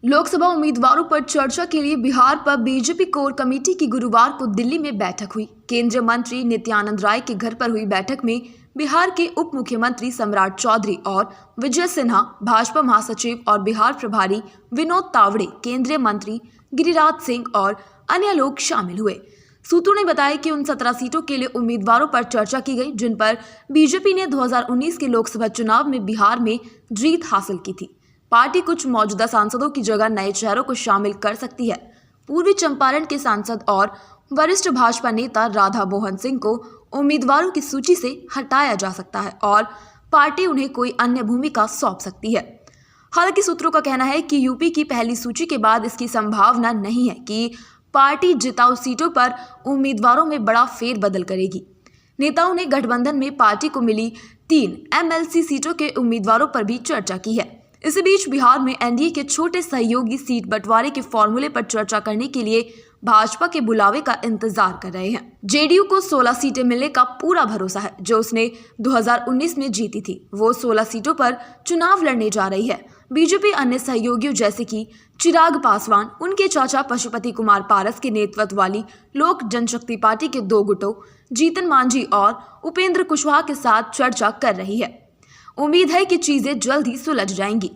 लोकसभा उम्मीदवारों पर चर्चा के लिए बिहार पर बीजेपी कोर कमेटी की गुरुवार को दिल्ली में बैठक हुई। केंद्रीय मंत्री नित्यानंद राय के घर पर हुई बैठक में बिहार के उप मुख्यमंत्री सम्राट चौधरी और विजय सिन्हा, भाजपा महासचिव और बिहार प्रभारी विनोद तावड़े, केंद्रीय मंत्री गिरिराज सिंह और अन्य लोग शामिल हुए। सूत्रों ने बताया कि उन 17 सीटों के लिए उम्मीदवारों पर चर्चा की गई, जिन पर बीजेपी ने 2019 के लोकसभा चुनाव में बिहार में जीत हासिल की थी। पार्टी कुछ मौजूदा सांसदों की जगह नए चेहरों को शामिल कर सकती है। पूर्वी चंपारण के सांसद और वरिष्ठ भाजपा नेता राधा मोहन सिंह को उम्मीदवारों की सूची से हटाया जा सकता है और पार्टी उन्हें कोई अन्य भूमिका सौंप सकती है। हालांकि सूत्रों का कहना है कि यूपी की पहली सूची के बाद इसकी संभावना नहीं है कि पार्टी जिताऊ सीटों पर उम्मीदवारों में बड़ा फेरबदल करेगी। नेताओं ने गठबंधन में पार्टी को मिली 3 एमएलसी सीटों के उम्मीदवारों पर भी चर्चा की है। इसी बीच बिहार में एनडीए के छोटे सहयोगी सीट बंटवारे के फॉर्मूले पर चर्चा करने के लिए भाजपा के बुलावे का इंतजार कर रहे हैं। जेडीयू को 16 सीटें मिलने का पूरा भरोसा है, जो उसने 2019 में जीती थी। वो 16 सीटों पर चुनाव लड़ने जा रही है। बीजेपी अन्य सहयोगियों जैसे कि चिराग पासवान, उनके चाचा पशुपति कुमार पारस के नेतृत्व वाली लोक जनशक्ति पार्टी के 2 गुटों जीतन मांझी और उपेंद्र कुशवाहा के साथ चर्चा कर रही है। उम्मीद है कि चीजें जल्द ही सुलझ जाएंगी।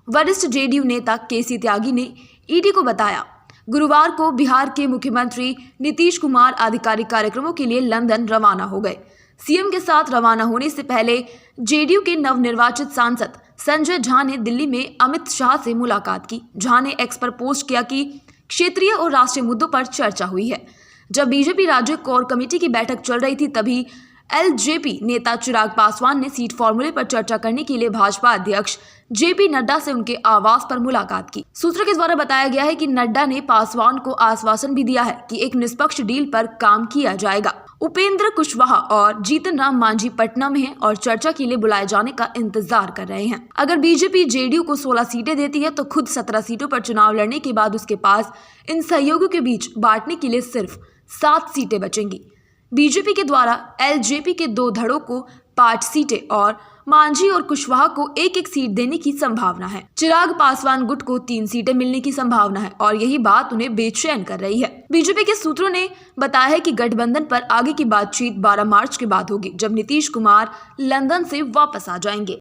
वरिष्ठ जेडीयू नेता केसी त्यागी ने ईडी को बताया, गुरुवार को बिहार के मुख्यमंत्री नीतीश कुमार आधिकारिक कार्यक्रमों के लिए लंदन रवाना हो गए। सीएम के साथ रवाना होने से पहले जेडीयू के नवनिर्वाचित सांसद संजय झा ने दिल्ली में अमित शाह से मुलाकात की। झा ने एक्स पर पोस्ट किया कि क्षेत्रीय और राष्ट्रीय मुद्दों पर चर्चा हुई है। जब बीजेपी राज्य कोर कमेटी की बैठक चल रही थी, तभी एलजेपी नेता चिराग पासवान ने सीट फॉर्मूले पर चर्चा करने के लिए भाजपा अध्यक्ष जेपी नड्डा से उनके आवास पर मुलाकात की। सूत्रों के द्वारा बताया गया है कि नड्डा ने पासवान को आश्वासन भी दिया है कि एक निष्पक्ष डील पर काम किया जाएगा। उपेंद्र कुशवाहा और जीतन राम मांझी पटना में हैं और चर्चा के लिए बुलाए जाने का इंतजार कर रहे हैं। अगर बीजेपी जेडीयू को 16 सीटें देती है तो खुद 17 सीटों पर चुनाव लड़ने के बाद उसके पास इन सहयोगियों के बीच बांटने के लिए सिर्फ 7 सीटें बचेंगी। बीजेपी के द्वारा एलजेपी के 2 धड़ों को 5 सीटें और मांझी और कुशवाहा को 1-1 सीट देने की संभावना है। चिराग पासवान गुट को 3 सीटें मिलने की संभावना है और यही बात उन्हें बेचैन कर रही है। बीजेपी के सूत्रों ने बताया है कि गठबंधन पर आगे की बातचीत 12 मार्च के बाद होगी, जब नीतीश कुमार लंदन से वापस आ जाएंगे।